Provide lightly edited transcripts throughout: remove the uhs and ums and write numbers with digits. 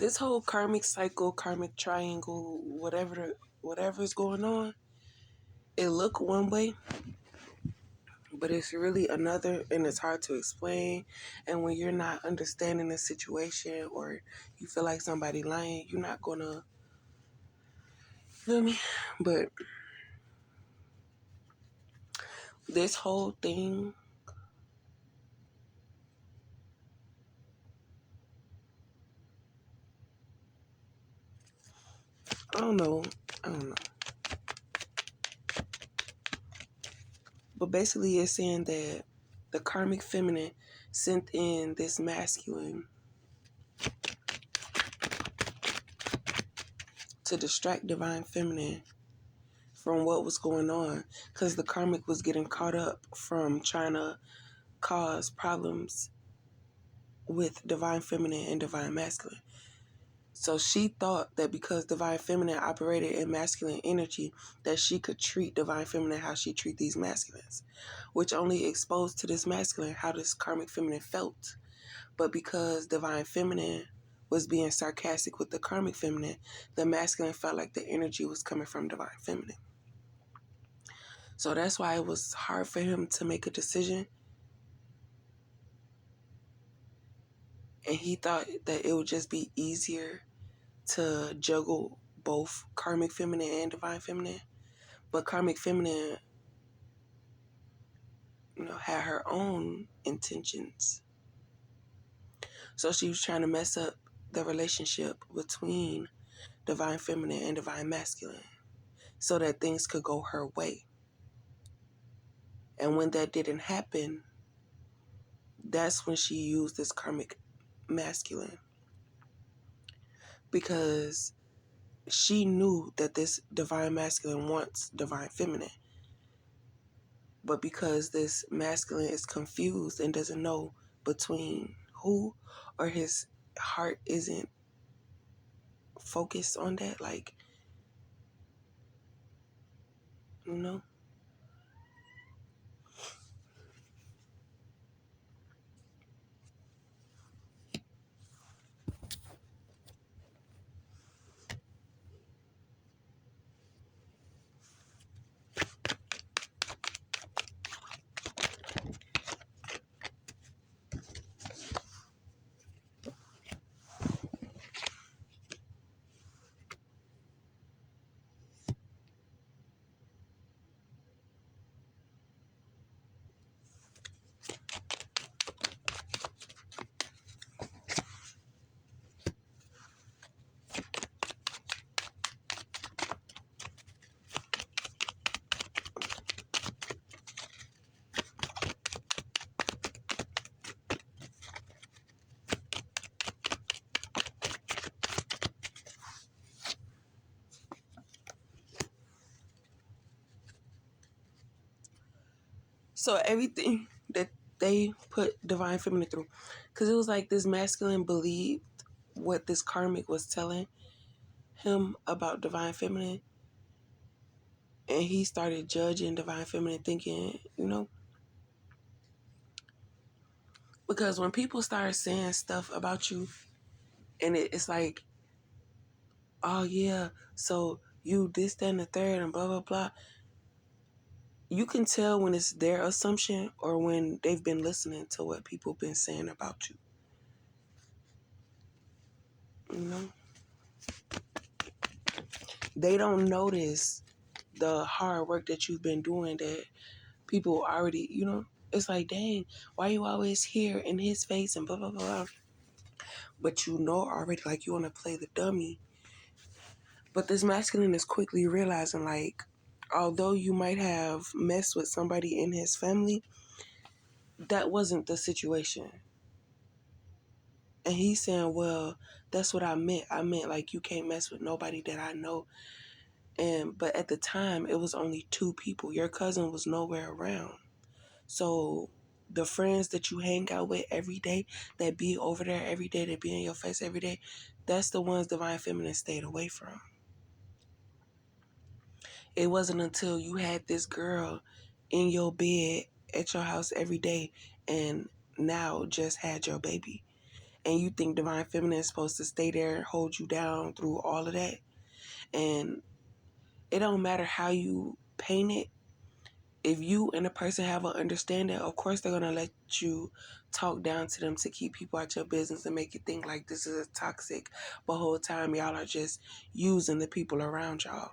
This whole karmic cycle, karmic triangle, whatever is going on, it look one way, but it's really another, and it's hard to explain. And when you're not understanding the situation, or you feel like somebody lying, you're not gonna feel me. But this whole thing, I don't know. But basically, it's saying that the karmic feminine sent in this masculine to distract divine feminine from what was going on, because the karmic was getting caught up from trying to cause problems with divine feminine and divine masculine. So she thought that because divine feminine operated in masculine energy, that she could treat divine feminine how she treat these masculines, which only exposed to this masculine how this karmic feminine felt. But because divine feminine was being sarcastic with the karmic feminine, the masculine felt like the energy was coming from divine feminine. So that's why it was hard for him to make a decision. And he thought that it would just be easier to juggle both karmic feminine and divine feminine. But karmic feminine, had her own intentions. So she was trying to mess up the relationship between divine feminine and divine masculine so that things could go her way. And when that didn't happen, that's when she used this karmic masculine. Because she knew that this divine masculine wants divine feminine. But because this masculine is confused and doesn't know between who, or his heart isn't focused on that, you know? So everything that they put divine feminine through, because it was like this masculine believed what this karmic was telling him about divine feminine, and he started judging divine feminine, thinking, because when people start saying stuff about you, and it's like, oh yeah, so you this, that, and the third, and blah, blah, blah. You can tell when it's their assumption or when they've been listening to what people been saying about you. They don't notice the hard work that you've been doing that people already, it's like, dang, why you always here in his face and blah, blah, blah. But already, like, you want to play the dummy. But this masculine is quickly realizing, like, although you might have messed with somebody in his family, that wasn't the situation. And he's saying, well, that's what I meant. I meant, like, you can't mess with nobody that I know. But at the time, it was only 2 people. Your cousin was nowhere around. So the friends that you hang out with every day, that be over there every day, that be in your face every day, that's the ones divine feminine stayed away from. It wasn't until you had this girl in your bed at your house every day and now just had your baby. and you think divine feminine is supposed to stay there, hold you down through all of that. And it don't matter how you paint it. If you and a person have an understanding, of course they're gonna let you talk down to them to keep people out your business and make you think like this is toxic, but whole time y'all are just using the people around y'all.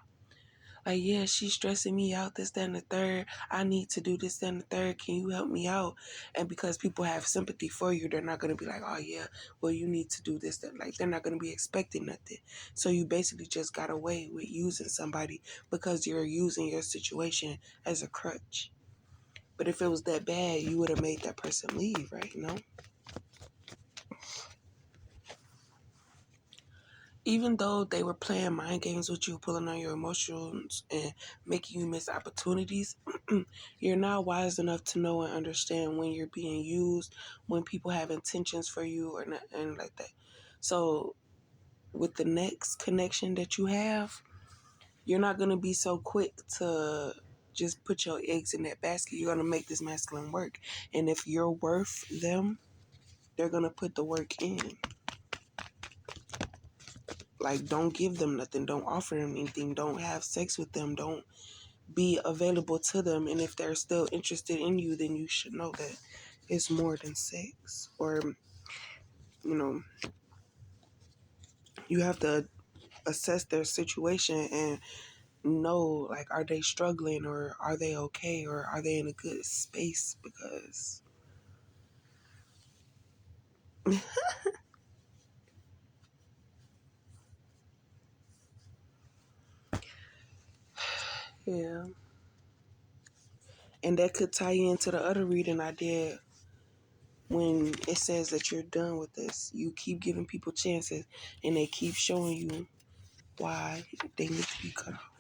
Like, yeah, she's stressing me out, this, that, and the third. I need to do this, that, and the third. Can you help me out? And because people have sympathy for you, they're not going to be like, oh, yeah, well, you need to do this. That. Like, they're not going to be expecting nothing. So you basically just got away with using somebody because you're using your situation as a crutch. But if it was that bad, you would have made that person leave, right? You know? Even though they were playing mind games with you, pulling on your emotions and making you miss opportunities, you're now wise enough to know and understand when you're being used, when people have intentions for you, or not, and like that. So, with the next connection that you have, you're not going to be so quick to just put your eggs in that basket. You're going to make this masculine work. And if you're worth them, they're going to put the work in. Like, don't give them nothing. Don't offer them anything. Don't have sex with them. Don't be available to them. And if they're still interested in you, then you should know that it's more than sex. Or, you know, you have to assess their situation and know, like, are they struggling, or are they okay, or are they in a good space? Because, yeah. And that could tie into the other reading I did when it says that you're done with this. You keep giving people chances and they keep showing you why they need to be cut off.